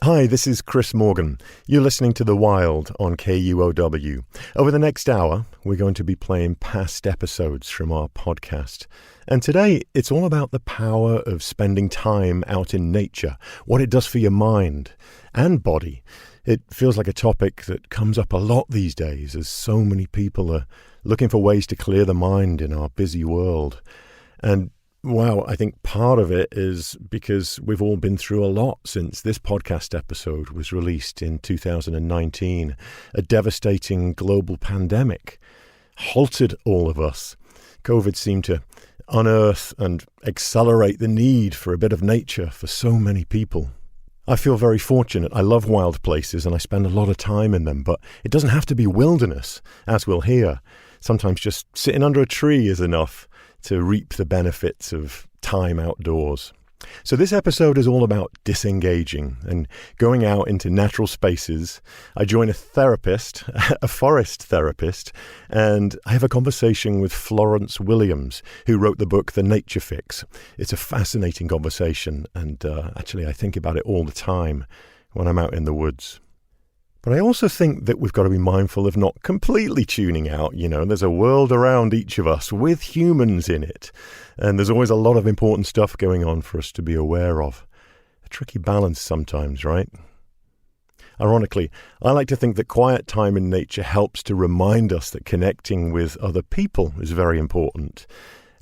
Hi, this is Chris Morgan. You're listening to The Wild on KUOW. Over the next hour, we're going to be playing past episodes from our podcast. And today, it's all about the power of spending time out in nature, what it does for your mind and body. It feels like a topic that comes up a lot these days as so many people are looking for ways to clear the mind in our busy world. And wow, I think part of it is because we've all been through a lot since this podcast episode was released in 2019. A devastating global pandemic halted all of us. COVID seemed to unearth and accelerate the need for a bit of nature for so many people. I feel very fortunate. I love wild places and I spend a lot of time in them, but it doesn't have to be wilderness, as we'll hear. Sometimes just sitting under a tree is enough to reap the benefits of time outdoors. So this episode is all about disengaging and going out into natural spaces. I join a therapist, a forest therapist, and I have a conversation with Florence Williams, who wrote the book The Nature Fix. It's a fascinating conversation, and actually I think about it all the time when I'm out in the woods. But I also think that we've got to be mindful of not completely tuning out. You know, there's a world around each of us with humans in it. And there's always a lot of important stuff going on for us to be aware of. A tricky balance sometimes, right? Ironically, I like to think that quiet time in nature helps to remind us that connecting with other people is very important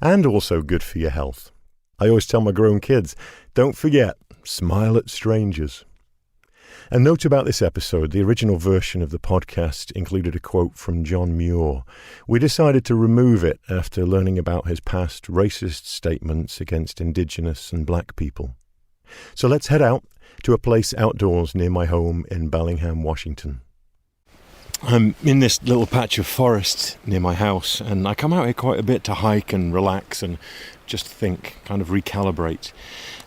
and also good for your health. I always tell my grown kids, don't forget, smile at strangers. A note about this episode, the original version of the podcast included a quote from John Muir. We decided to remove it after learning about his past racist statements against Indigenous and black people. So let's head out to a place outdoors near my home in Bellingham, Washington. I'm in this little patch of forest near my house, and I come out here quite a bit to hike and relax and just think, kind of recalibrate.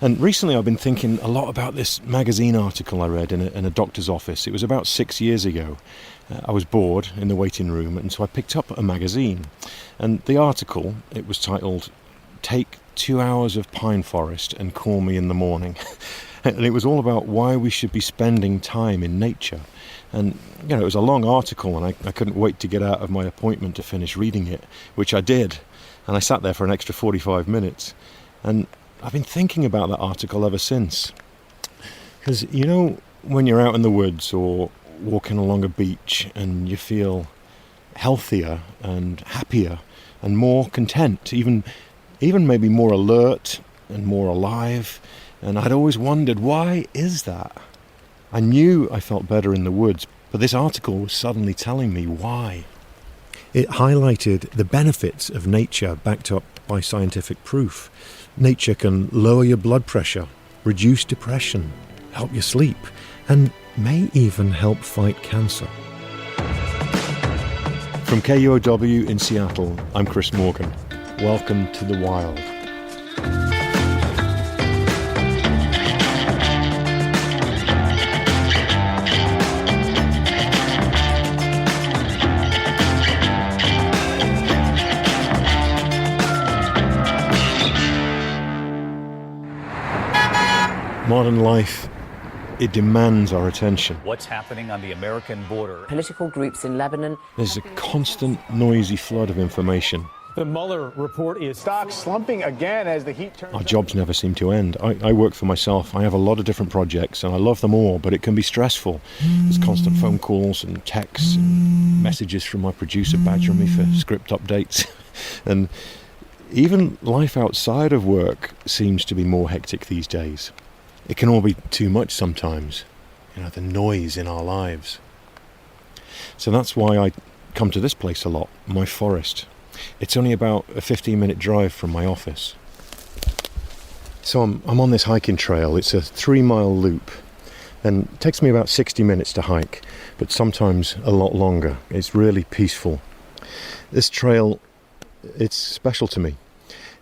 And recently I've been thinking a lot about this magazine article I read in a doctor's office. It was about 6 years ago. I was bored in the waiting room, and so I picked up a magazine. And the article, it was titled, "Take 2 hours of pine forest and call me in the morning." And it was all about why we should be spending time in nature. And, you know, it was a long article, and I couldn't wait to get out of my appointment to finish reading it, which I did. And I sat there for an extra 45 minutes. And I've been thinking about that article ever since. Because, you know, when you're out in the woods or walking along a beach and you feel healthier and happier and more content, even maybe more alert and more alive. And I'd always wondered, why is that? I knew I felt better in the woods, but this article was suddenly telling me why. It highlighted the benefits of nature backed up by scientific proof. Nature can lower your blood pressure, reduce depression, help you sleep, and may even help fight cancer. From KUOW in Seattle, I'm Chris Morgan. Welcome to The Wild. Modern life, it demands our attention. What's happening on the American border? Political groups in Lebanon. There's a constant noisy flood of information. The Mueller report is stocks slumping again as the heat turns. Our jobs never seem to end. I work for myself. I have a lot of different projects and I love them all, but it can be stressful. There's constant phone calls and texts and messages from my producer badgering me for script updates. And even life outside of work seems to be more hectic these days. It can all be too much sometimes, you know, the noise in our lives. So that's why I come to this place a lot, my forest. It's only about a 15-minute drive from my office. So I'm on this hiking trail. It's a 3-mile loop, and it takes me about 60 minutes to hike, but sometimes a lot longer. It's really peaceful. This trail, it's special to me.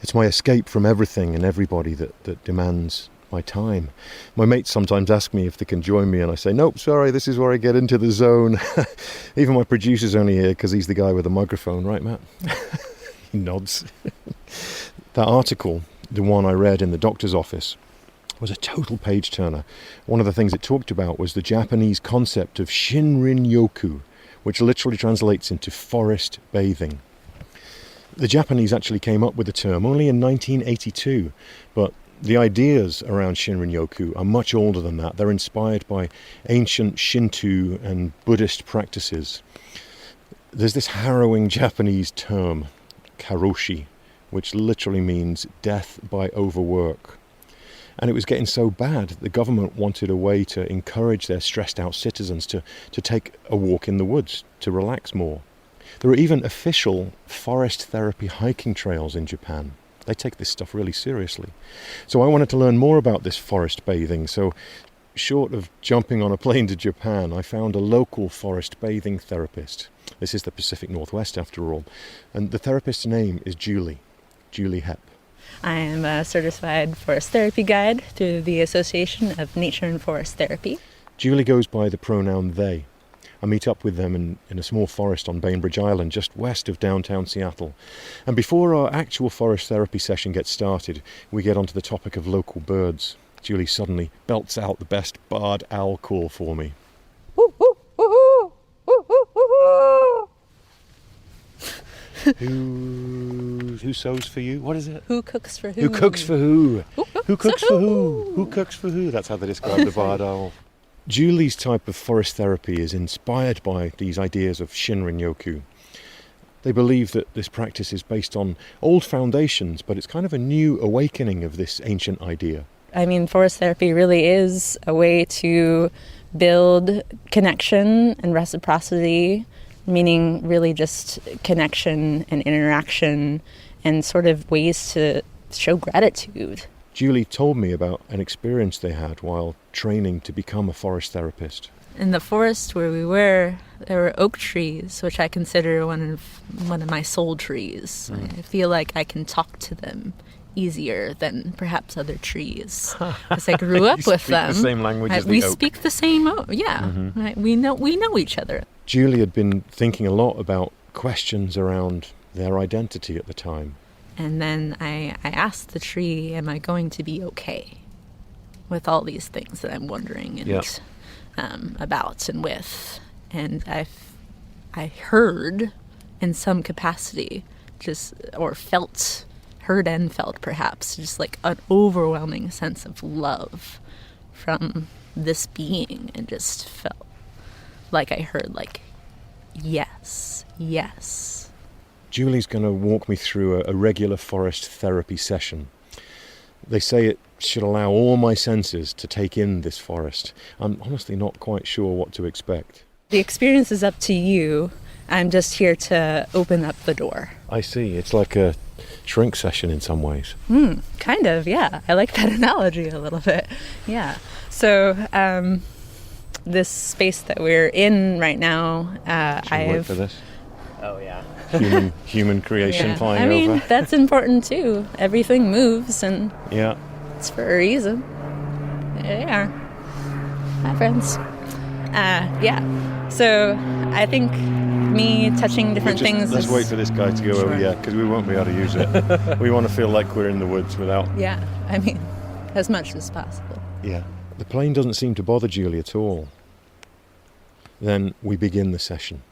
It's my escape from everything and everybody that demands my time. My mates sometimes ask me if they can join me, and I say, nope, sorry, this is where I get into the zone. Even my producer's only here because he's the guy with the microphone, right, Matt? He nods. That article, the one I read in the doctor's office, was a total page-turner. One of the things it talked about was the Japanese concept of Shinrin-yoku, which literally translates into forest bathing. The Japanese actually came up with the term only in 1982, but the ideas around Shinrin-yoku are much older than that. They're inspired by ancient Shinto and Buddhist practices. There's this harrowing Japanese term, karoshi, which literally means death by overwork. And it was getting so bad, the government wanted a way to encourage their stressed out citizens to take a walk in the woods, to relax more. There are even official forest therapy hiking trails in Japan. They take this stuff really seriously. So I wanted to learn more about this forest bathing. So short of jumping on a plane to Japan, I found a local forest bathing therapist. This is the Pacific Northwest after all. And the therapist's name is Julie Hepp. I am a certified forest therapy guide through the Association of Nature and Forest Therapy. Julie goes by the pronoun they. I meet up with them in a small forest on Bainbridge Island, just west of downtown Seattle. And before our actual forest therapy session gets started, we get onto the topic of local birds. Julie suddenly belts out the best barred owl call for me. Woo, woo, woo, woo, woo, woo, woo. Who sews for you? What is it? Who cooks for who? Who cooks for who? Who cooks for who? who? Who cooks for who? That's how they describe the barred owl. Julie's type of forest therapy is inspired by these ideas of Shinrin-yoku. They believe that this practice is based on old foundations, but it's kind of a new awakening of this ancient idea. I mean, forest therapy really is a way to build connection and reciprocity, meaning really just connection and interaction and sort of ways to show gratitude. Julie told me about an experience they had while training to become a forest therapist. In the forest where we were, there were oak trees, which I consider one of my soul trees. I feel like I can talk to them easier than perhaps other trees, because I grew up with them. The same language as the we oak. speak the same. Right? We know each other. Julie had been thinking a lot about questions around their identity at the time. And then I asked the tree, am I going to be okay with all these things that I'm wondering about and with? And I heard in some capacity heard and felt perhaps, just like an overwhelming sense of love from this being, and just felt like I heard like, yes, yes. Julie's going to walk me through a regular forest therapy session. They say it should allow all my senses to take in this forest. I'm honestly not quite sure what to expect. The experience is up to you. I'm just here to open up the door. I see. It's like a shrink session in some ways. Kind of, yeah. I like that analogy a little bit. Yeah. So this space that we're in right now, Should we wait for this? Oh, yeah. Human creation flying I mean, over. that's important too. Everything moves, and Yeah. it's for a reason. Yeah. Hi, friends. So I think me touching different things. Let's wait for this guy to go over, yeah, because we won't be able to use it. We want to feel like we're in the woods without. Yeah, I mean, as much as possible. Yeah. The plane doesn't seem to bother Julie at all. Then we begin the session.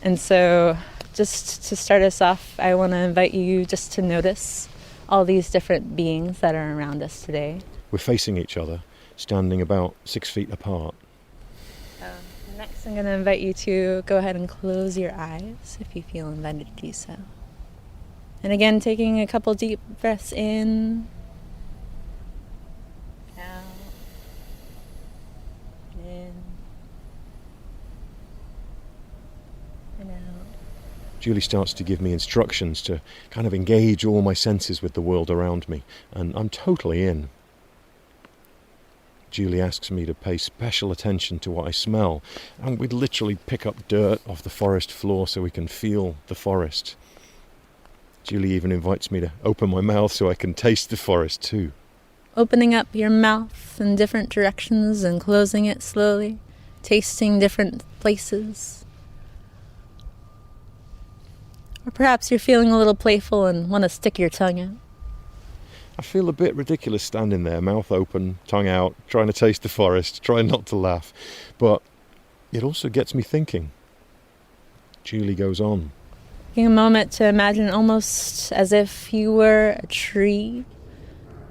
And so, just to start us off, I want to invite you just to notice all these different beings that are around us today. We're facing each other, standing about 6 feet apart. Next, I'm going to invite you to go ahead and close your eyes if you feel invited to do so. And again, taking a couple deep breaths in, out, in, and out. Julie starts to give me instructions to kind of engage all my senses with the world around me, and I'm totally in. Julie asks me to pay special attention to what I smell, and we'd literally pick up dirt off the forest floor so we can feel the forest. Julie even invites me to open my mouth so I can taste the forest too. Opening up your mouth in different directions and closing it slowly, tasting different places. Or perhaps you're feeling a little playful and want to stick your tongue out. I feel a bit ridiculous standing there, mouth open, tongue out, trying to taste the forest, trying not to laugh. But it also gets me thinking. Julie goes on. Taking a moment to imagine almost as if you were a tree.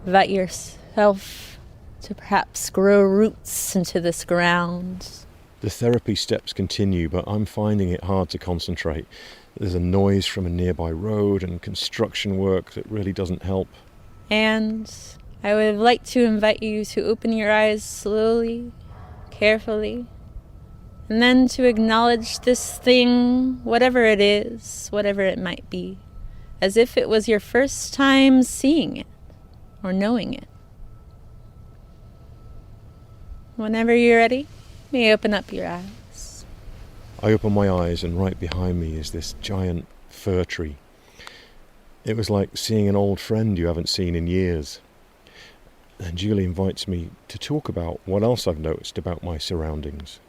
Invite yourself to perhaps grow roots into this ground. The therapy steps continue, but I'm finding it hard to concentrate. There's a noise from a nearby road and construction work that really doesn't help. And I would like to invite you to open your eyes slowly, carefully, and then to acknowledge this thing, whatever it is, whatever it might be, as if it was your first time seeing it or knowing it. Whenever you're ready, you may open up your eyes. I open my eyes and right behind me is this giant fir tree. It was like seeing an old friend you haven't seen in years. And Julie invites me to talk about what else I've noticed about my surroundings.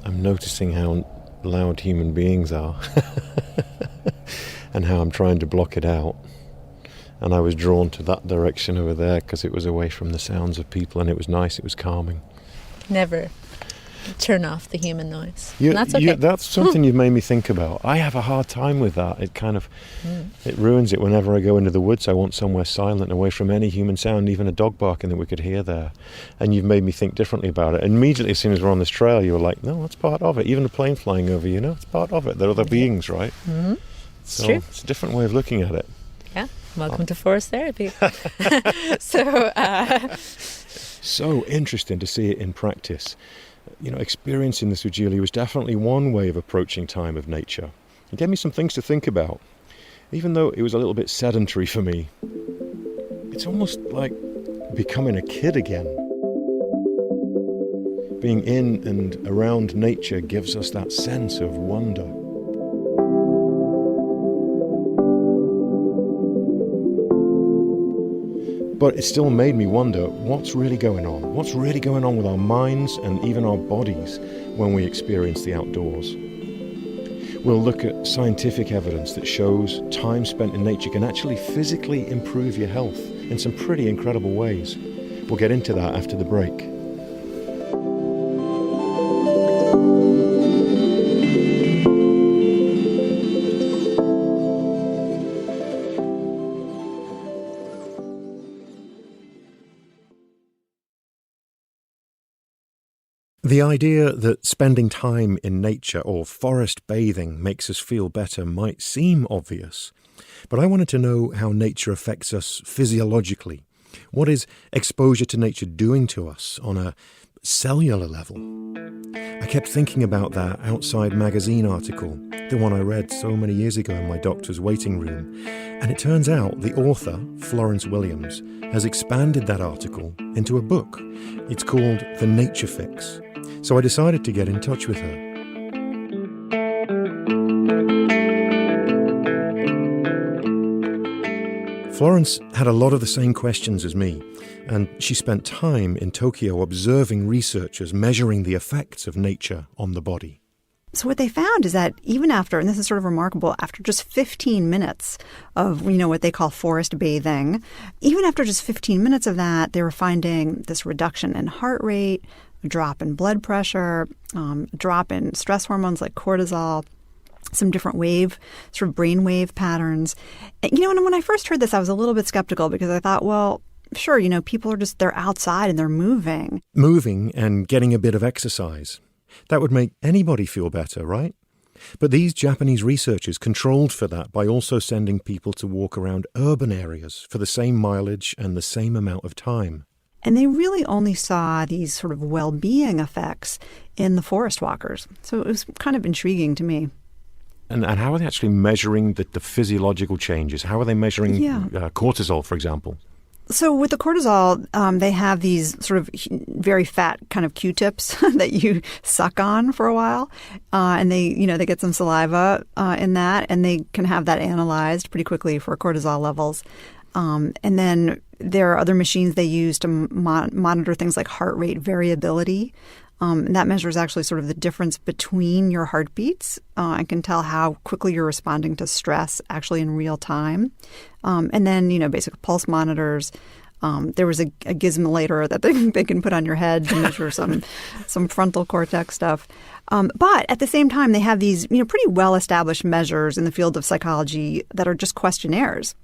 I'm noticing how loud human beings are and how I'm trying to block it out. And I was drawn to that direction over there because it was away from the sounds of people and it was nice, it was calming. Never turn off the human noise. That's okay. That's something you've made me think about. I have a hard time with that. It kind of, it ruins it whenever I go into the woods. I want somewhere silent, away from any human sound, even a dog barking that we could hear there. And you've made me think differently about it. And immediately, as soon as we're on this trail, you were like, no, that's part of it. Even a plane flying over, it's part of it. They're other beings, right? Mm-hmm. So true. It's a different way of looking at it. Yeah. Welcome to forest therapy. So interesting to see it in practice. Experiencing this with Julie was definitely one way of approaching time of nature. It gave me some things to think about. Even though it was a little bit sedentary for me, it's almost like becoming a kid again. Being in and around nature gives us that sense of wonder. But it still made me wonder, what's really going on? What's really going on with our minds and even our bodies when we experience the outdoors? We'll look at scientific evidence that shows time spent in nature can actually physically improve your health in some pretty incredible ways. We'll get into that after the break. The idea that spending time in nature or forest bathing makes us feel better might seem obvious, but I wanted to know how nature affects us physiologically. What is exposure to nature doing to us on a cellular level? I kept thinking about that Outside magazine article, the one I read so many years ago in my doctor's waiting room, and it turns out the author, Florence Williams, has expanded that article into a book. It's called The Nature Fix. So I decided to get in touch with her. Florence had a lot of the same questions as me, and she spent time in Tokyo observing researchers measuring the effects of nature on the body. So what they found is that even after, and this is sort of remarkable, after just 15 minutes of, what they call forest bathing, even after just 15 minutes of that, they were finding this reduction in heart rate, a drop in blood pressure, a drop in stress hormones like cortisol, some different sort of brain wave patterns. And, and when I first heard this, I was a little bit skeptical because I thought, well, sure, people are they're outside and they're moving. Moving and getting a bit of exercise. That would make anybody feel better, right? But these Japanese researchers controlled for that by also sending people to walk around urban areas for the same mileage and the same amount of time. And they really only saw these sort of well-being effects in the forest walkers. So it was kind of intriguing to me. And how are they actually measuring the physiological changes? How are they measuring cortisol, for example? So with the cortisol, they have these sort of very fat kind of Q-tips that you suck on for a while. And they get some saliva in that, and they can have that analyzed pretty quickly for cortisol levels. And then there are other machines they use to monitor things like heart rate variability. And that measures actually sort of the difference between your heartbeats. I can tell how quickly you're responding to stress actually in real time. And then, basic pulse monitors. There was a gizmolator that they can put on your head to measure some frontal cortex stuff. But at the same time, they have these pretty well-established measures in the field of psychology that are just questionnaires.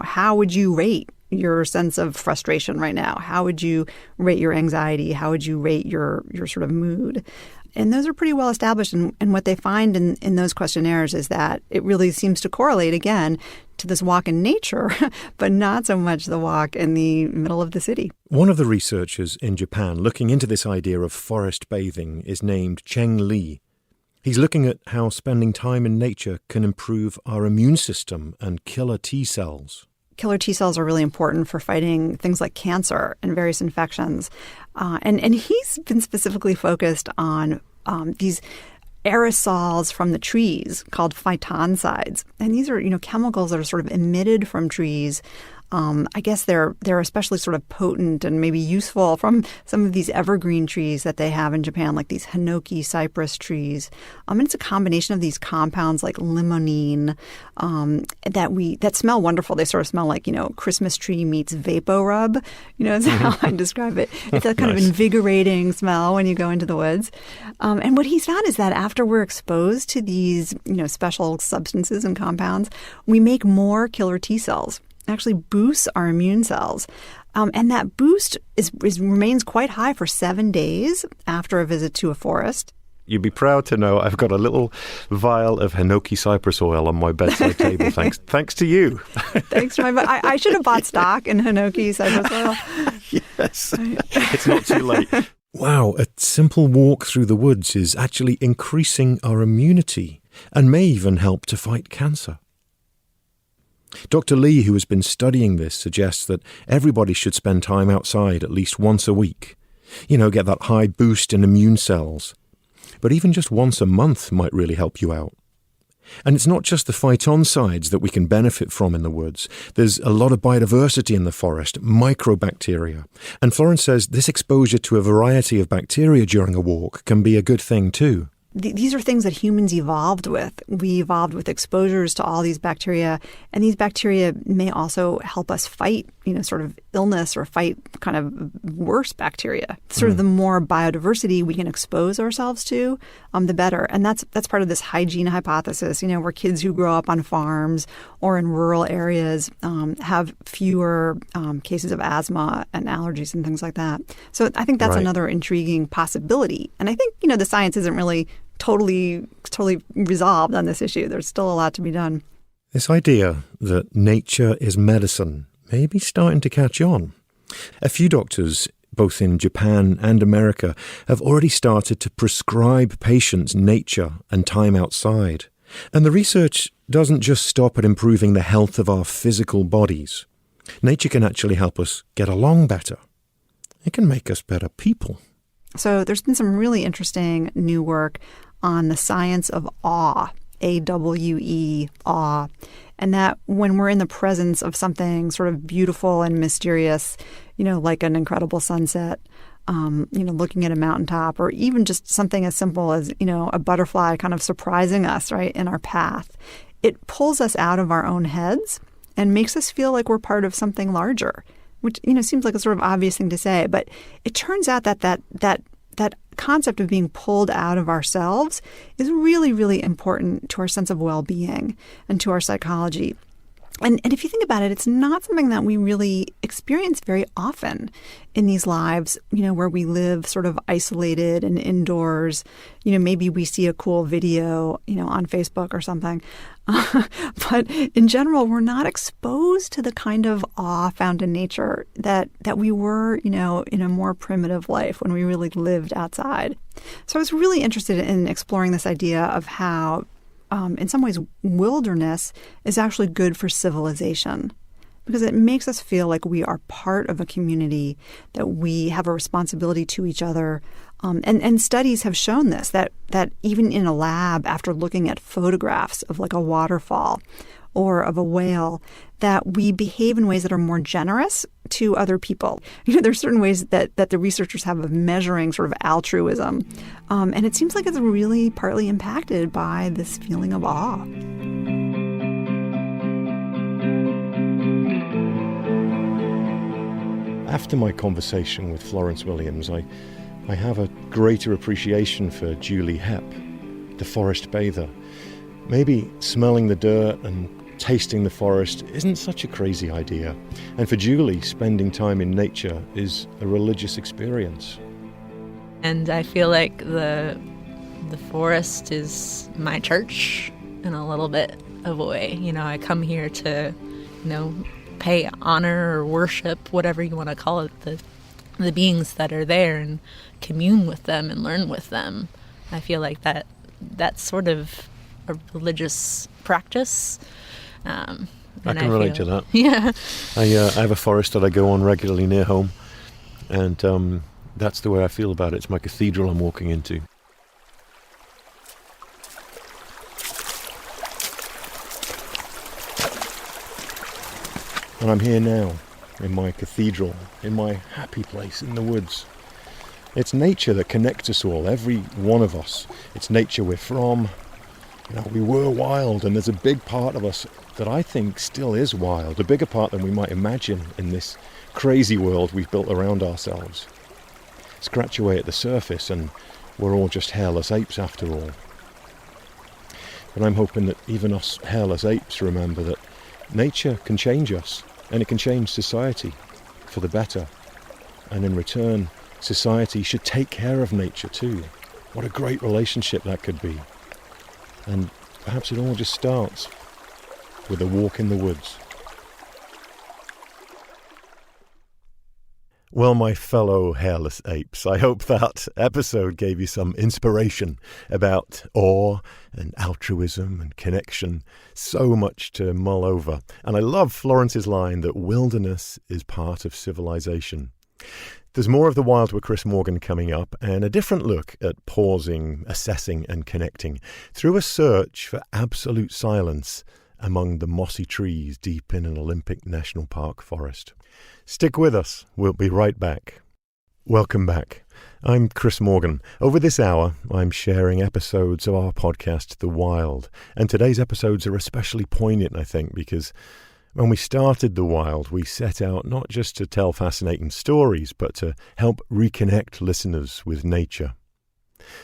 How would you rate your sense of frustration right now? How would you rate your anxiety? How would you rate your sort of mood? And those are pretty well established. And what they find in those questionnaires is that it really seems to correlate, again, to this walk in nature, but not so much the walk in the middle of the city. One of the researchers in Japan looking into this idea of forest bathing is named Cheng Li. He's looking at how spending time in nature can improve our immune system and killer T cells. Killer T cells are really important for fighting things like cancer and various infections. And he's been specifically focused on these aerosols from the trees called phytoncides. And these are, chemicals that are sort of emitted from trees. I guess they're especially sort of potent and maybe useful from some of these evergreen trees that they have in Japan, like these hinoki cypress trees. And it's a combination of these compounds like limonene that smell wonderful. They sort of smell like, Christmas tree meets Vapo Rub. That's how I describe it. It's a kind of invigorating smell when you go into the woods. And what he's found is that after we're exposed to these, special substances and compounds, we make more killer T cells. Actually boosts our immune cells. And that boost remains quite high for 7 days after a visit to a forest. You'd be proud to know I've got a little vial of hinoki cypress oil on my bedside table. Thanks to you. Thanks to I should have bought stock in hinoki cypress oil. Yes, it's not too late. Wow, a simple walk through the woods is actually increasing our immunity and may even help to fight cancer. Dr. Lee, who has been studying this, suggests that everybody should spend time outside at least once a week. Get that high boost in immune cells. But even just once a month might really help you out. And it's not just the phytoncides that we can benefit from in the woods. There's a lot of biodiversity in the forest, microbacteria. And Florence says this exposure to a variety of bacteria during a walk can be a good thing too. These are things that humans evolved with. We evolved with exposures to all these bacteria, and these bacteria may also help us fight, sort of illness or fight kind of worse bacteria. Sort of the more biodiversity we can expose ourselves to, the better. And that's part of this hygiene hypothesis, where kids who grow up on farms or in rural areas have fewer cases of asthma and allergies and things like that. So I think that's another intriguing possibility. And I think, the science isn't really totally resolved on this issue. There's still a lot to be done. This idea that nature is medicine may be starting to catch on. A few doctors, both in Japan and America, have already started to prescribe patients nature and time outside. And the research doesn't just stop at improving the health of our physical bodies. Nature can actually help us get along better. It can make us better people. So there's been some really interesting new work on the science of awe, A-W-E, awe, and that when we're in the presence of something sort of beautiful and mysterious, like an incredible sunset, looking at a mountaintop, or even just something as simple as, a butterfly kind of surprising us, right, in our path, it pulls us out of our own heads and makes us feel like we're part of something larger, which, seems like a sort of obvious thing to say. But it turns out that concept of being pulled out of ourselves is really, really important to our sense of well-being and to our psychology. And if you think about it, it's not something that we really experience very often in these lives, where we live sort of isolated and indoors. Maybe we see a cool video, on Facebook or something. But in general, we're not exposed to the kind of awe found in nature that we were, in a more primitive life when we really lived outside. So I was really interested in exploring this idea of how in some ways, wilderness is actually good for civilization because it makes us feel like we are part of a community, that we have a responsibility to each other. And studies have shown this, that even in a lab, after looking at photographs of like a waterfall or of a whale, that we behave in ways that are more generous to other people. There's certain ways that the researchers have of measuring sort of altruism. And it seems like it's really partly impacted by this feeling of awe. After my conversation with Florence Williams, I have a greater appreciation for Julie Hepp, the forest bather. Maybe smelling the dirt and tasting the forest isn't such a crazy idea. And for Julie, spending time in nature is a religious experience. And I feel like the forest is my church in a little bit of a way. I come here to, pay honor or worship, whatever you want to call it, the beings that are there, and commune with them and learn with them. I feel like that's sort of a religious practice. I can relate to that. Yeah. I have a forest that I go on regularly near home, and that's the way I feel about it. It's my cathedral I'm walking into. And I'm here now, in my cathedral, in my happy place in the woods. It's nature that connects us all, every one of us. It's nature we're from. We were wild, and there's a big part of us that I think still is wild, a bigger part than we might imagine in this crazy world we've built around ourselves. Scratch away at the surface, and we're all just hairless apes after all. But I'm hoping that even us hairless apes remember that nature can change us, and it can change society for the better. And in return, society should take care of nature too. What a great relationship that could be. And perhaps it all just starts with a walk in the woods. Well, my fellow hairless apes, I hope that episode gave you some inspiration about awe and altruism and connection. So much to mull over. And I love Florence's line that wilderness is part of civilization. There's more of The Wild with Chris Morgan coming up, and a different look at pausing, assessing and connecting through a search for absolute silence among the mossy trees deep in an Olympic National Park forest. Stick with us. We'll be right back. Welcome back. I'm Chris Morgan. Over this hour, I'm sharing episodes of our podcast, The Wild. And today's episodes are especially poignant, I think, because when we started The Wild, we set out not just to tell fascinating stories, but to help reconnect listeners with nature.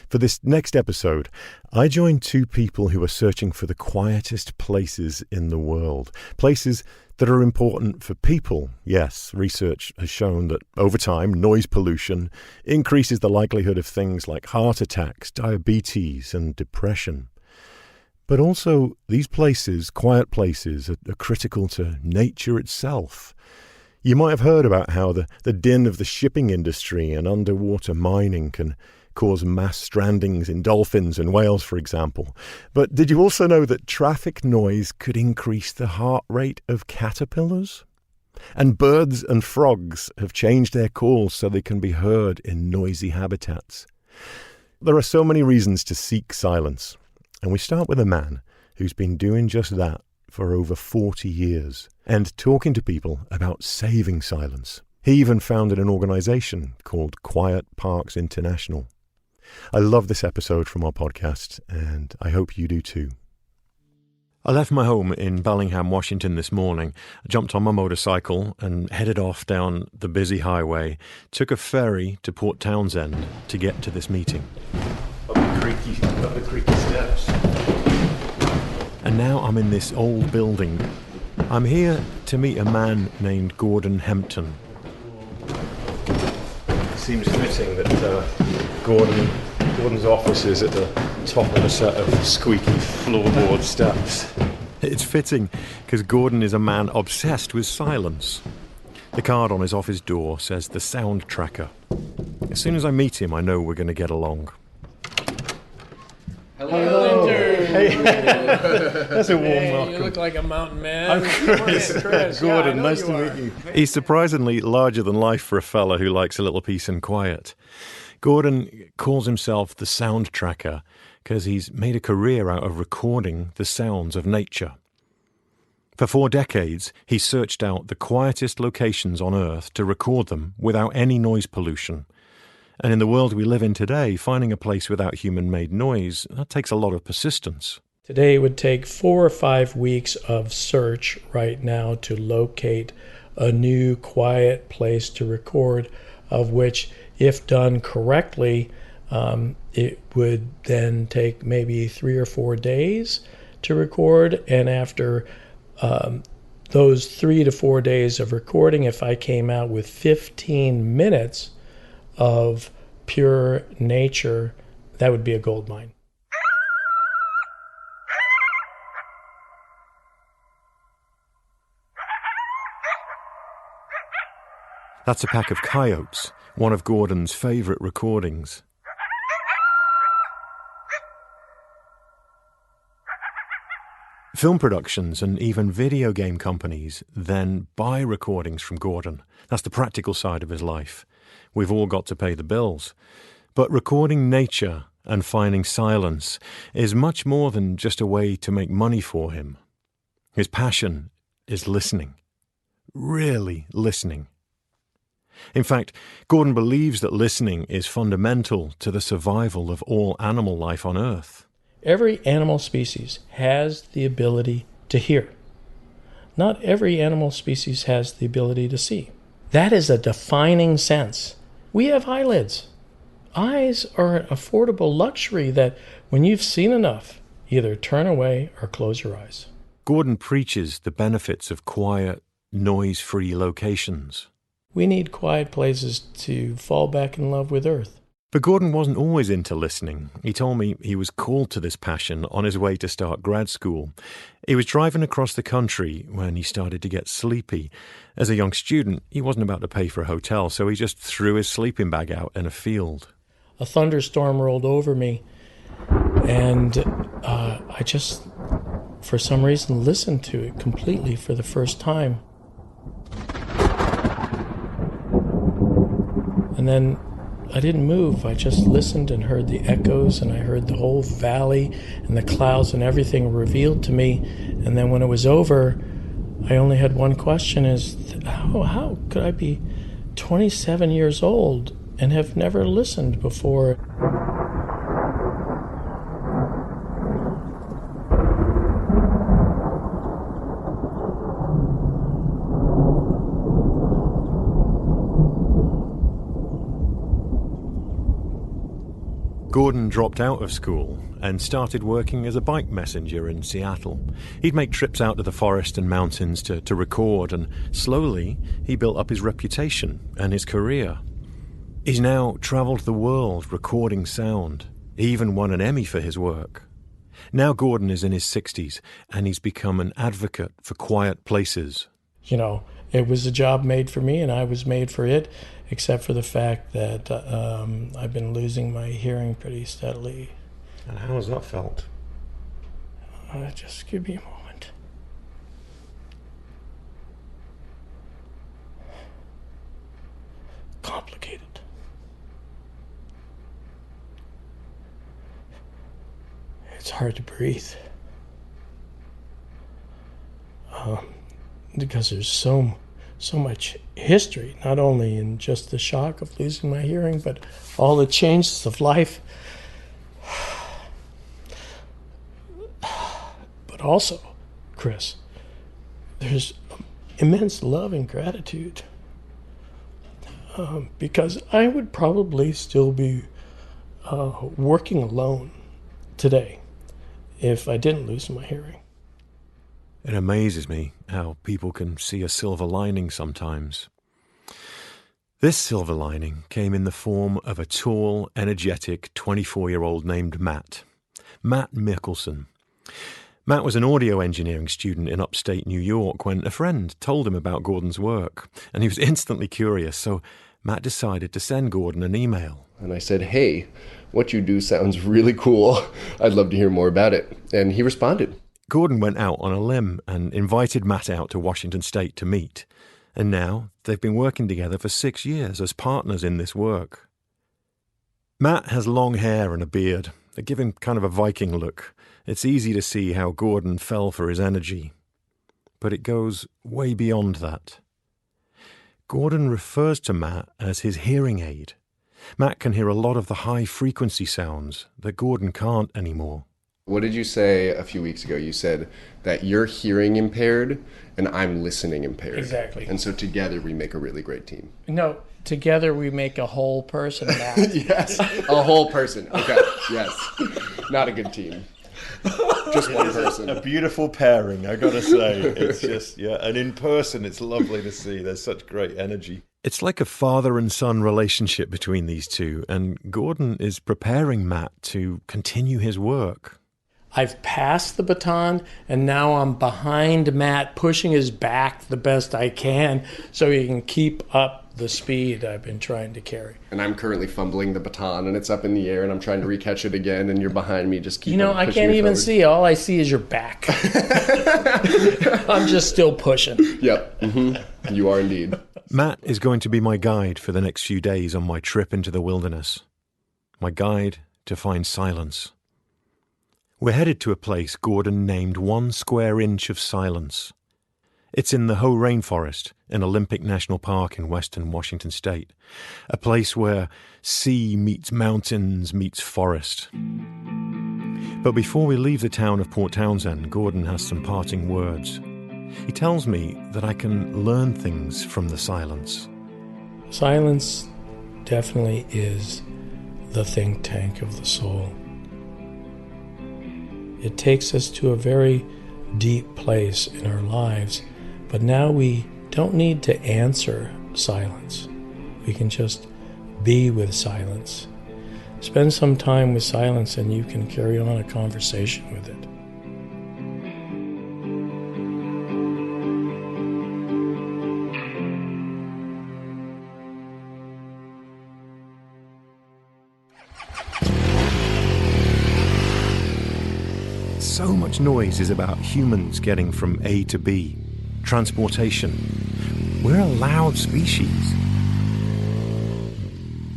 For this next episode, I joined two people who are searching for the quietest places in the world. Places that are important for people. Yes, research has shown that over time, noise pollution increases the likelihood of things like heart attacks, diabetes, and depression. But also, these places, quiet places, are critical to nature itself. You might have heard about how the din of the shipping industry and underwater mining can cause mass strandings in dolphins and whales, for example. But did you also know that traffic noise could increase the heart rate of caterpillars? And birds and frogs have changed their calls so they can be heard in noisy habitats. There are so many reasons to seek silence. And we start with a man who's been doing just that for over 40 years and talking to people about saving silence. He even founded an organization called Quiet Parks International. I love this episode from our podcast, and I hope you do too. I left my home in Bellingham, Washington this morning, jumped on my motorcycle and headed off down the busy highway, took a ferry to Port Townsend to get to this meeting. Up the creaky steps. And now I'm in this old building. I'm here to meet a man named Gordon Hempton. It seems fitting that Gordon's office is at the top of a set of squeaky floorboard steps. It's fitting because Gordon is a man obsessed with silence. The card on his office door says the sound tracker. As soon as I meet him, I know we're going to get along. Hello. Hey. That's a warm welcome. You look like a mountain man. I'm Chris. Gordon, Yeah, nice to meet you. He's surprisingly larger than life for a fella who likes a little peace and quiet. Gordon calls himself the sound tracker because he's made a career out of recording the sounds of nature. For 4 decades, he searched out the quietest locations on Earth to record them without any noise pollution. And in the world we live in today, finding a place without human-made noise, that takes a lot of persistence. Today it would take 4 or 5 weeks of search right now to locate a new quiet place to record, of which, if done correctly, it would then take maybe 3 or 4 days to record. And after those 3 to 4 days of recording, if I came out with 15 minutes of pure nature, that would be a gold mine. That's a pack of coyotes, one of Gordon's favorite recordings. Film productions and even video game companies then buy recordings from Gordon. That's the practical side of his life. We've all got to pay the bills. But recording nature and finding silence is much more than just a way to make money for him. His passion is listening. Really listening. In fact, Gordon believes that listening is fundamental to the survival of all animal life on Earth. Every animal species has the ability to hear. Not every animal species has the ability to see. That is a defining sense. We have eyelids. Eyes are an affordable luxury that, when you've seen enough, either turn away or close your eyes. Gordon preaches the benefits of quiet, noise-free locations. We need quiet places to fall back in love with Earth. But Gordon wasn't always into listening. He told me he was called to this passion on his way to start grad school. He was driving across the country when he started to get sleepy. As a young student, he wasn't about to pay for a hotel, so he just threw his sleeping bag out in a field. A thunderstorm rolled over me, and I just, for some reason, listened to it completely for the first time. And then I didn't move. I just listened and heard the echoes, and I heard the whole valley and the clouds and everything revealed to me. And then when it was over, I only had one question: is how could I be 27 years old and have never listened before? Gordon dropped out of school and started working as a bike messenger in Seattle. He'd make trips out to the forest and mountains to record, and slowly he built up his reputation and his career. He's now travelled the world recording sound. He even won an Emmy for his work. Now Gordon is in his 60s, and he's become an advocate for quiet places. You know, it was a job made for me, and I was made for it, except for the fact that I've been losing my hearing pretty steadily. And how has that felt? Just give me a moment. Complicated. It's hard to breathe. Because there's so much history, not only in just the shock of losing my hearing, but all the changes of life. But also, Chris, there's immense love and gratitude. Because I would probably still be working alone today if I didn't lose my hearing. It amazes me how people can see a silver lining sometimes. This silver lining came in the form of a tall, energetic 24-year-old named Matt Mickelson. Matt was an audio engineering student in upstate New York when a friend told him about Gordon's work, and he was instantly curious, so Matt decided to send Gordon an email. And I said, "Hey, what you do sounds really cool. I'd love to hear more about it." And he responded. Gordon went out on a limb and invited Matt out to Washington State to meet. And now they've been working together for 6 years as partners in this work. Matt has long hair and a beard that give him kind of a Viking look. It's easy to see how Gordon fell for his energy. but it goes way beyond that. Gordon refers to Matt as his hearing aid. Matt can hear a lot of the high-frequency sounds that Gordon can't anymore. What did you say a few weeks ago? You said that you're hearing impaired and I'm listening impaired. Exactly. And so together we make a really great team. No, together we make a whole person, Matt. Yes, a whole person. Okay, yes. Not a good team. Just one person. A beautiful pairing, I gotta say. It's just, yeah, and in person it's lovely to see. There's such great energy. It's like a father and son relationship between these two, and Gordon is preparing Matt to continue his work. I've passed the baton, and now I'm behind Matt, pushing his back the best I can so he can keep up the speed I've been trying to carry. And I'm currently fumbling the baton, and it's up in the air, and I'm trying to recatch it again, and you're behind me, just keep I can't even see. All I see is your back. I'm just still pushing. Yep. Mm-hmm. You are indeed. Matt is going to be my guide for the next few days on my trip into the wilderness. My guide to find silence. We're headed to a place Gordon named 1 Square Inch of Silence. It's in the Hoh Rainforest in Olympic National Park in western Washington state, a place where sea meets mountains meets forest. But before we leave the town of Port Townsend, Gordon has some parting words. He tells me that I can learn things from the silence. Silence definitely is the think tank of the soul. It takes us to a very deep place in our lives, but now we don't need to answer silence. We can just be with silence. Spend some time with silence and you can carry on a conversation with it. So much noise is about humans getting from A to B. Transportation. We're a loud species.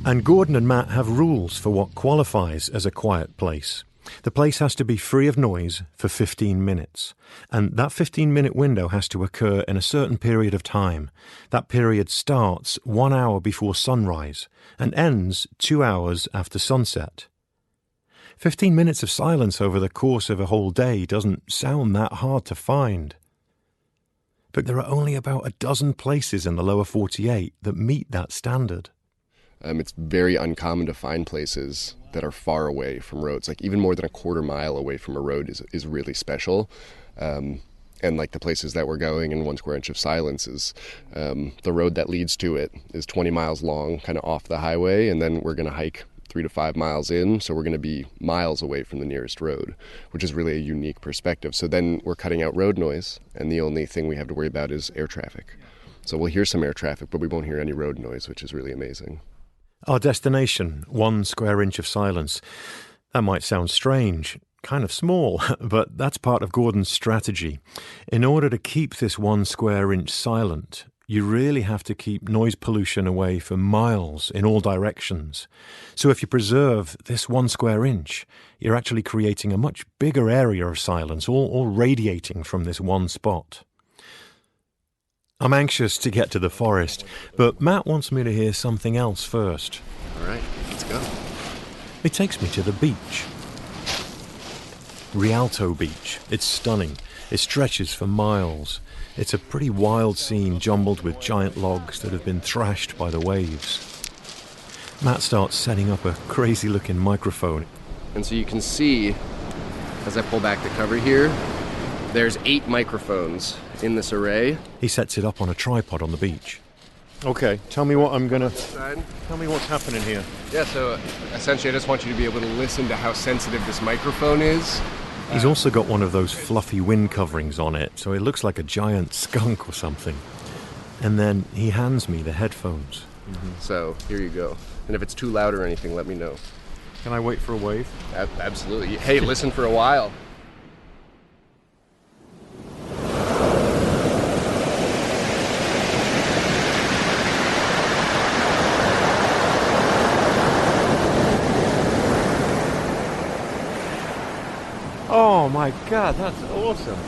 And Gordon and Matt have rules for what qualifies as a quiet place. The place has to be free of noise for 15 minutes. And that 15-minute window has to occur in a certain period of time. That period starts 1 hour before sunrise and ends 2 hours after sunset. 15 minutes of silence over the course of a whole day doesn't sound that hard to find. But there are only about a dozen places in the lower 48 that meet that standard. It's very uncommon to find places that are far away from roads. Like even more than a quarter mile away from a road is really special. And like the places that we're going in 1 Square Inch of Silence is the road that leads to it is 20 miles long, kind of off the highway, and then we're going to hike 3 to 5 miles in, so we're going to be miles away from the nearest road, which is really a unique perspective. So then we're cutting out road noise, and the only thing we have to worry about is air traffic. So we'll hear some air traffic, but we won't hear any road noise, which is really amazing. Our destination, 1 Square Inch of Silence. That might sound strange, kind of small, but that's part of Gordon's strategy. In order to keep this 1 square inch silent, you really have to keep noise pollution away for miles in all directions. So if you preserve this 1 square inch, you're actually creating a much bigger area of silence, all radiating from this one spot. I'm anxious to get to the forest, but Matt wants me to hear something else first. All right, let's go. He takes me to the beach. Rialto Beach. It's stunning. It stretches for miles. It's a pretty wild scene jumbled with giant logs that have been thrashed by the waves. Matt starts setting up a crazy-looking microphone. And so you can see, as I pull back the cover here, there's 8 microphones in this array. He sets it up on a tripod on the beach. Okay, tell me what's happening here. Yeah, so essentially I just want you to be able to listen to how sensitive this microphone is. He's also got one of those fluffy wind coverings on it, so it looks like a giant skunk or something. And then he hands me the headphones. Mm-hmm. So here you go. And if it's too loud or anything, let me know. Can I wait for a wave? Absolutely. Hey, listen for a while. Oh my God, that's awesome.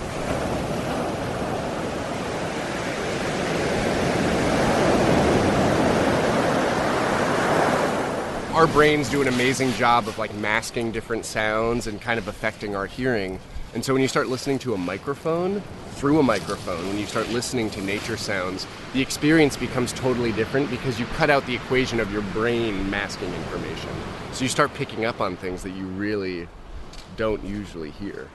our brains do an amazing job of like masking different sounds and kind of affecting our hearing. And so when you start listening to a microphone, through a microphone, when you start listening to nature sounds, the experience becomes totally different because you cut out the equation of your brain masking information. So you start picking up on things that you really don't usually hear.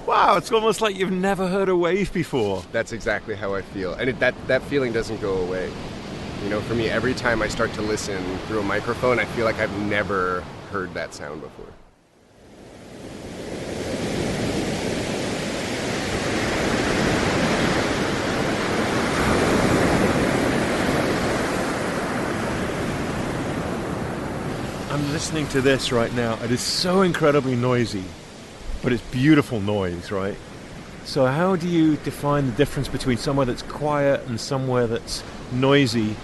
Wow, it's almost like you've never heard a wave before. That's exactly how I feel. And that feeling doesn't go away. You know, for me, every time I start to listen through a microphone, I feel like I've never heard that sound before. I'm listening to this right now. It is so incredibly noisy, but it's beautiful noise, right? So how do you define the difference between somewhere that's quiet and somewhere that's noisy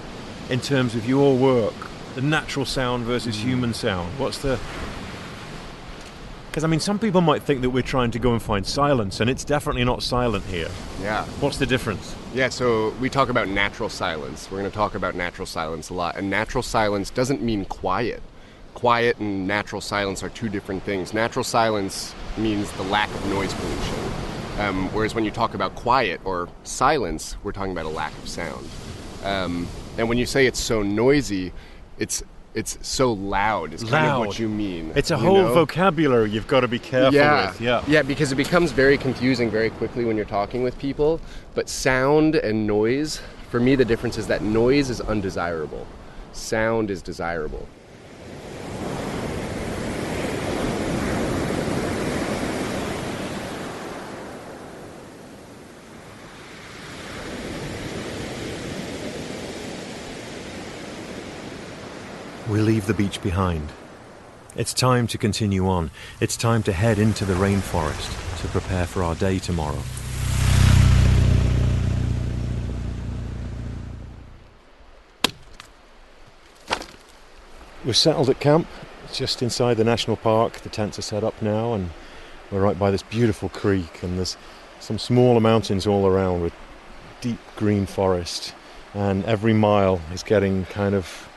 in terms of your work? The natural sound versus human sound. What's the... Because, I mean, some people might think that we're trying to go and find silence, and it's definitely not silent here. Yeah. What's the difference? Yeah, so we talk about natural silence. We're going to talk about natural silence a lot. And natural silence doesn't mean quiet. Quiet and natural silence are two different things. Natural silence means the lack of noise pollution. Whereas when you talk about quiet or silence, we're talking about a lack of sound. And when you say it's so noisy, it's so loud is kind of what you mean. It's a whole vocabulary you've got to be careful with. Yeah, because it becomes very confusing very quickly when you're talking with people. But sound and noise, for me the difference is that noise is undesirable. Sound is desirable. We leave the beach behind. It's time to continue on. It's time to head into the rainforest to prepare for our day tomorrow. We're settled at camp, just inside the national park. The tents are set up now, and we're right by this beautiful creek, and there's some smaller mountains all around with deep green forest, and every mile is getting kind of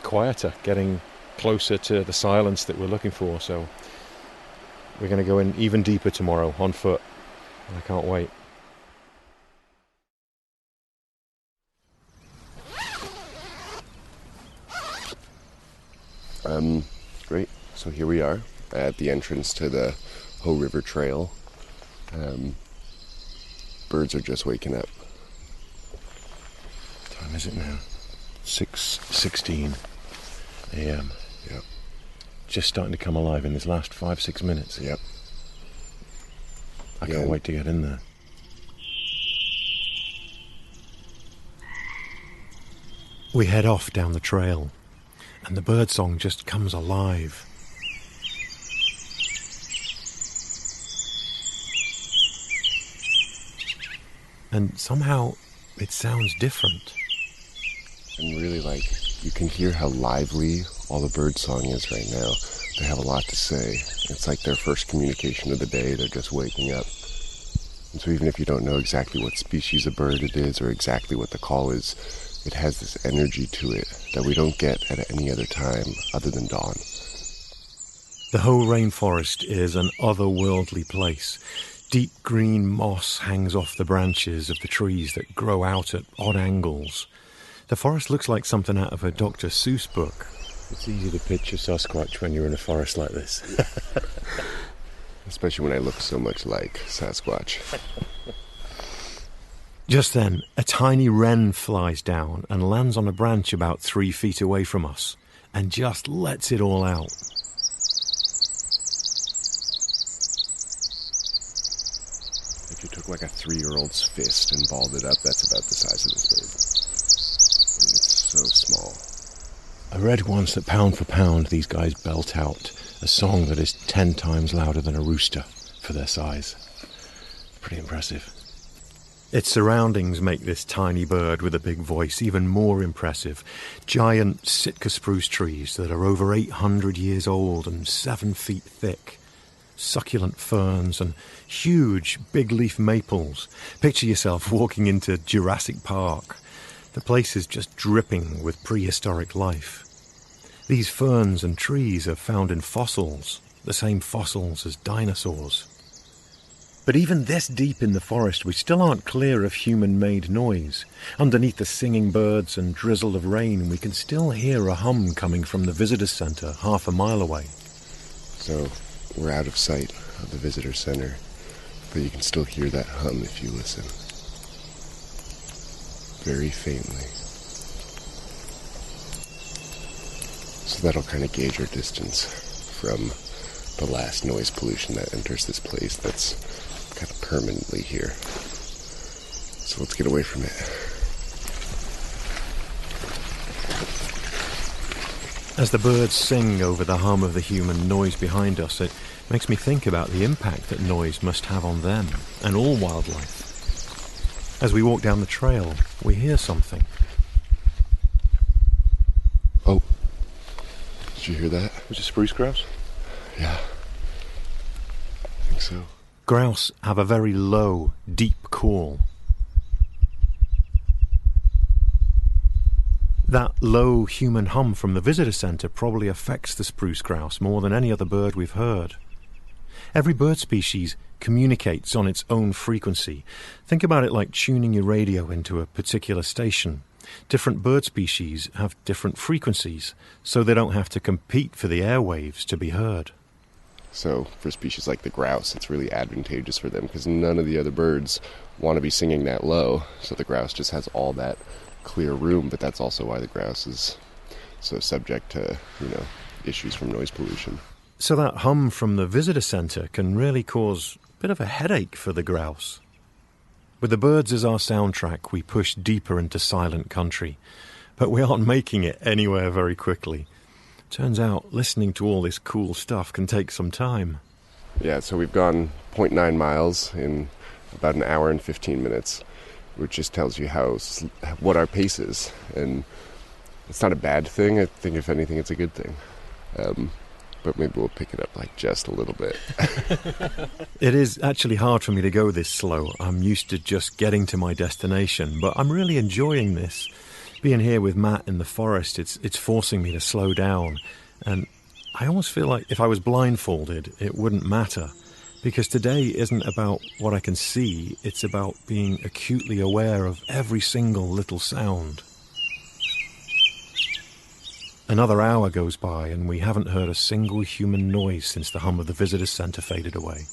quieter, getting closer to the silence that we're looking for. So we're going to go in even deeper tomorrow on foot, and I can't wait. Great. So here we are at the entrance to the Ho River Trail. Birds are just waking up. What time is it now? 6:16 a.m. Yep. Just starting to come alive in this last 5-6 minutes. Yep. I can't wait to get in there. We head off down the trail, and the birdsong just comes alive. And somehow it sounds different. And really, you can hear how lively all the birdsong is right now. They have a lot to say. It's like their first communication of the day. They're just waking up. And so even if you don't know exactly what species of bird it is or exactly what the call is, it has this energy to it that we don't get at any other time other than dawn. The whole rainforest is an otherworldly place. Deep green moss hangs off the branches of the trees that grow out at odd angles. The forest looks like something out of a Dr. Seuss book. It's easy to picture Sasquatch when you're in a forest like this. Especially when I look so much like Sasquatch. Just then, a tiny wren flies down and lands on a branch about 3 feet away from us and just lets it all out. If you took like a 3-year-old's fist and balled it up, that's about the size of this bird. And it's so small. I read once that pound for pound, these guys belt out a song that is 10 times louder than a rooster for their size. Pretty impressive. Its surroundings make this tiny bird with a big voice even more impressive. Giant Sitka spruce trees that are over 800 years old and 7 feet thick. succulent ferns and huge big leaf maples. Picture yourself walking into Jurassic Park. The place is just dripping with prehistoric life. These ferns and trees are found in fossils, the same fossils as dinosaurs. But even this deep in the forest, we still aren't clear of human-made noise. Underneath the singing birds and drizzle of rain, we can still hear a hum coming from the visitor centre half a mile away. So we're out of sight of the visitor center, but you can still hear that hum if you listen. Very faintly. So that'll kind of gauge our distance from the last noise pollution that enters this place that's kind of permanently here. So let's get away from it. As the birds sing over the hum of the human noise behind us, it makes me think about the impact that noise must have on them and all wildlife. As we walk down the trail, we hear something. Oh, did you hear that? Was it spruce grouse? Yeah, I think so. Grouse have a very low, deep call. That low human hum from the visitor centre probably affects the spruce grouse more than any other bird we've heard. Every bird species communicates on its own frequency. Think about it like tuning your radio into a particular station. Different bird species have different frequencies, so they don't have to compete for the airwaves to be heard. So for species like the grouse, it's really advantageous for them because none of the other birds want to be singing that low. So the grouse just has all that clear room, but that's also why the grouse is so subject to, issues from noise pollution. So that hum from the visitor centre can really cause a bit of a headache for the grouse. With the birds as our soundtrack, we push deeper into silent country, but we aren't making it anywhere very quickly. Turns out listening to all this cool stuff can take some time. Yeah, so we've gone 0.9 miles in about an hour and 15 minutes, which just tells you what our pace is. And it's not a bad thing. I think if anything, it's a good thing. But maybe we'll pick it up just a little bit. It is actually hard for me to go this slow. I'm used to just getting to my destination, but I'm really enjoying this. Being here with Matt in the forest, it's forcing me to slow down. And I almost feel like if I was blindfolded, it wouldn't matter. Because today isn't about what I can see, it's about being acutely aware of every single little sound. Another hour goes by and we haven't heard a single human noise since the hum of the visitor centre faded away.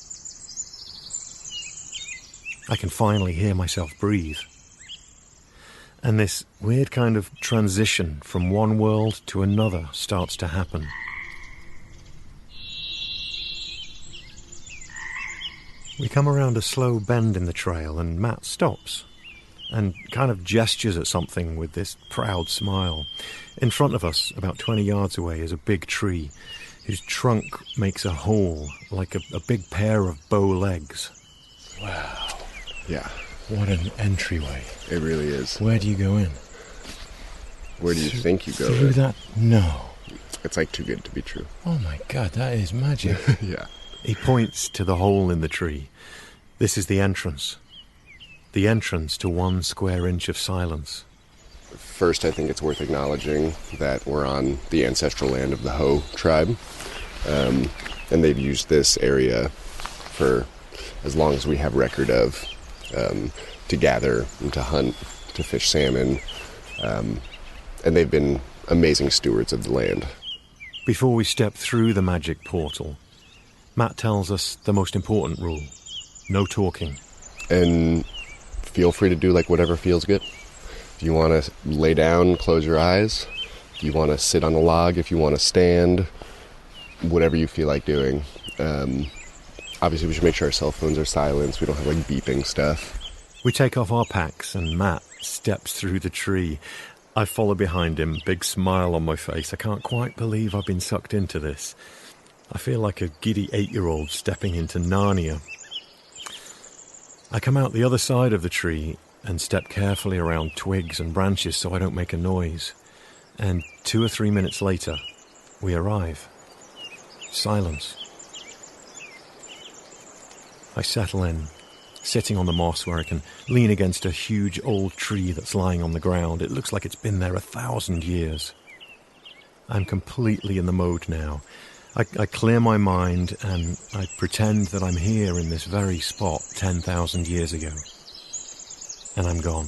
I can finally hear myself breathe. And this weird kind of transition from one world to another starts to happen. We come around a slow bend in the trail and Matt stops and kind of gestures at something with this proud smile. In front of us, about 20 yards away, is a big tree whose trunk makes a hole like a big pair of bow legs. Wow. Yeah. What an entryway. It really is. Where do you go in? Where do you think you go Through in? that? No. It's like too good to be true. Oh my God, that is magic. Yeah. He points to the hole in the tree. This is the entrance. The entrance to 1 square inch of silence. First, I think it's worth acknowledging that we're on the ancestral land of the Ho tribe. And they've used this area for as long as we have record of, to gather and to hunt, to fish salmon. And they've been amazing stewards of the land. Before we step through the magic portal, Matt tells us the most important rule. No talking. And feel free to do whatever feels good. If you want to lay down, close your eyes. If you want to sit on a log, if you want to stand, whatever you feel like doing. Obviously, we should make sure our cell phones are silenced. We don't have beeping stuff. We take off our packs and Matt steps through the tree. I follow behind him, big smile on my face. I can't quite believe I've been sucked into this. I feel like a giddy 8-year-old stepping into Narnia. I come out the other side of the tree and step carefully around twigs and branches so I don't make a noise. And 2 or 3 minutes later, we arrive. Silence. I settle in, sitting on the moss where I can lean against a huge old tree that's lying on the ground. It looks like it's been there 1,000 years. I'm completely in the mode now. I clear my mind and I pretend that I'm here in this very spot 10,000 years ago. And I'm gone.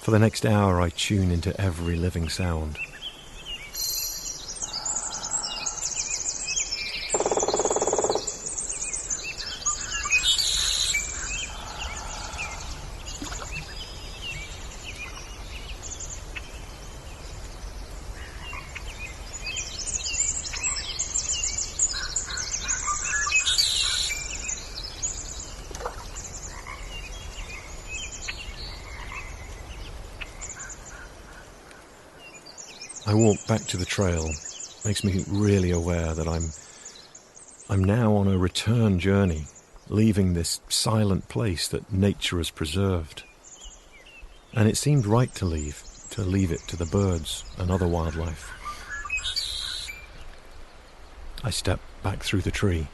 For the next hour, I tune into every living sound. I walk back to the trail. Makes me really aware that I'm now on a return journey, leaving this silent place that nature has preserved. And it seemed right to leave it to the birds and other wildlife. I step back through the tree.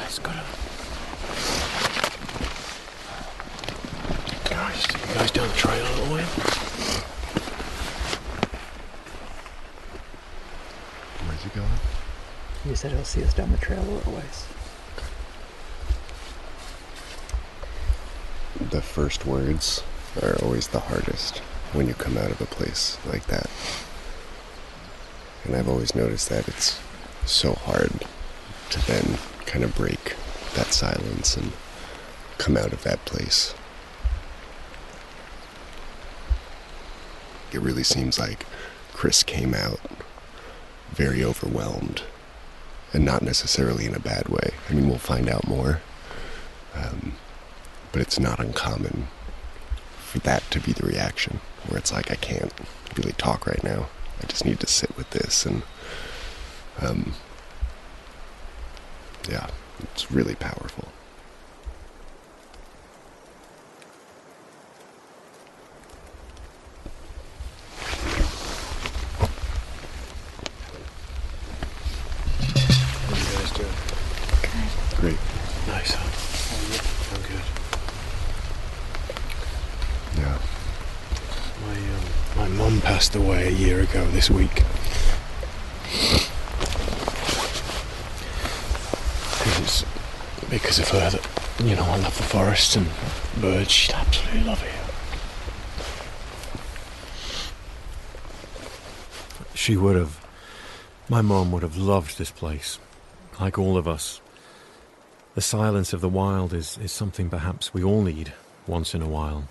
It's got it goes down the trail a little way. Where's he going? You said he'll see us down the trail a little ways. The first words are always the hardest when you come out of a place like that. And I've always noticed that it's so hard to then kind of break that silence and come out of that place. It really seems like Chris came out very overwhelmed, and not necessarily in a bad way. I mean, we'll find out more, but it's not uncommon for that to be the reaction, where it's like, I can't really talk right now. I just need to sit with this, and yeah, it's really powerful. Great. Nice, huh? Oh, good. Yeah. My mum passed away a year ago this week. It's because of her that, I love the forest and birds. She'd absolutely love it. My mum would have loved this place, like all of us. The silence of the wild is something perhaps we all need once in a while.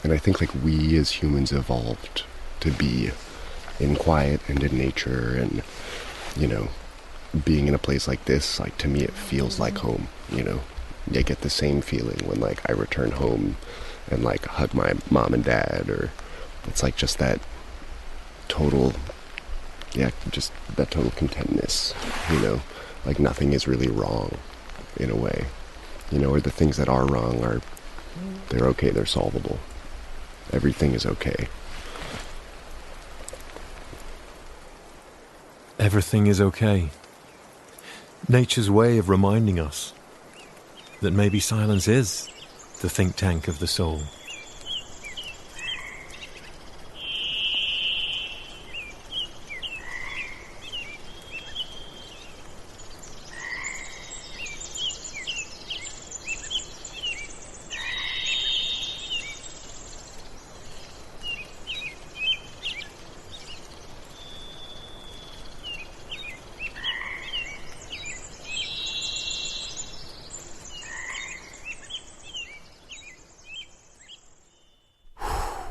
And I think like we as humans evolved to be in quiet and in nature, and being in a place like this, like to me it feels like home. I get the same feeling when like I return home and like hug my mom and dad, or it's like just that total contentness, like nothing is really wrong in a way, or the things that are wrong they're okay, they're solvable. Everything is okay. Everything is okay. Nature's way of reminding us that maybe silence is the think tank of the soul.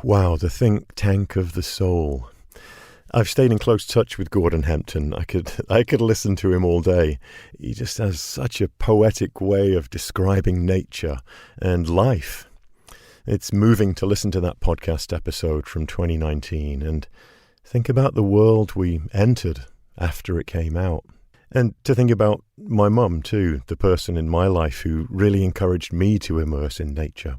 Wow, the think tank of the soul. I've stayed in close touch with Gordon Hempton. I could listen to him all day. He just has such a poetic way of describing nature and life. It's moving to listen to that podcast episode from 2019 and think about the world we entered after it came out. And to think about my mum too, the person in my life who really encouraged me to immerse in nature.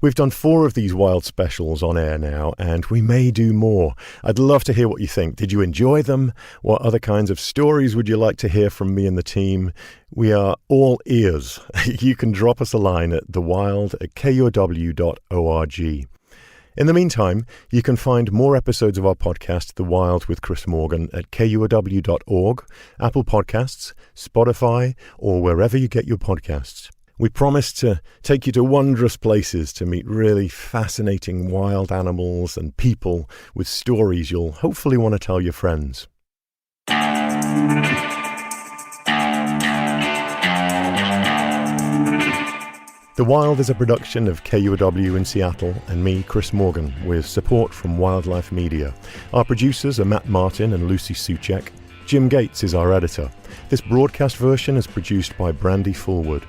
We've done 4 of these wild specials on air now, and we may do more. I'd love to hear what you think. Did you enjoy them? What other kinds of stories would you like to hear from me and the team? We are all ears. You can drop us a line at thewild@kuow.org. In the meantime, you can find more episodes of our podcast, The Wild with Chris Morgan, at kuow.org, Apple Podcasts, Spotify, or wherever you get your podcasts. We promise to take you to wondrous places to meet really fascinating wild animals and people with stories you'll hopefully want to tell your friends. The Wild is a production of KUOW in Seattle and me, Chris Morgan, with support from Wildlife Media. Our producers are Matt Martin and Lucy Suchek. Jim Gates is our editor. This broadcast version is produced by Brandy Fullwood.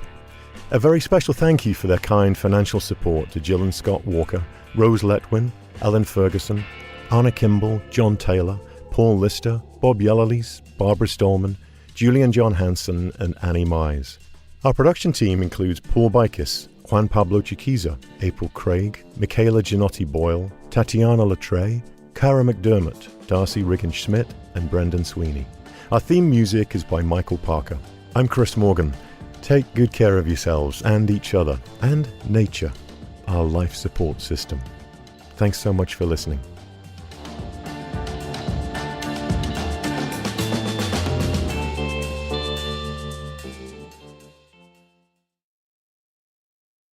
A very special thank you for their kind financial support to Jill and Scott Walker, Rose Letwin, Ellen Ferguson, Anna Kimball, John Taylor, Paul Lister, Bob Yellerlees, Barbara Stallman, Julian John Hansen, and Annie Mize. Our production team includes Paul Bikis, Juan Pablo Chiquiza, April Craig, Michaela Ginotti-Boyle, Tatiana Latre, Cara McDermott, Darcy Riggin-Schmidt, and Brendan Sweeney. Our theme music is by Michael Parker. I'm Chris Morgan. Take good care of yourselves and each other and nature, our life support system. Thanks so much for listening.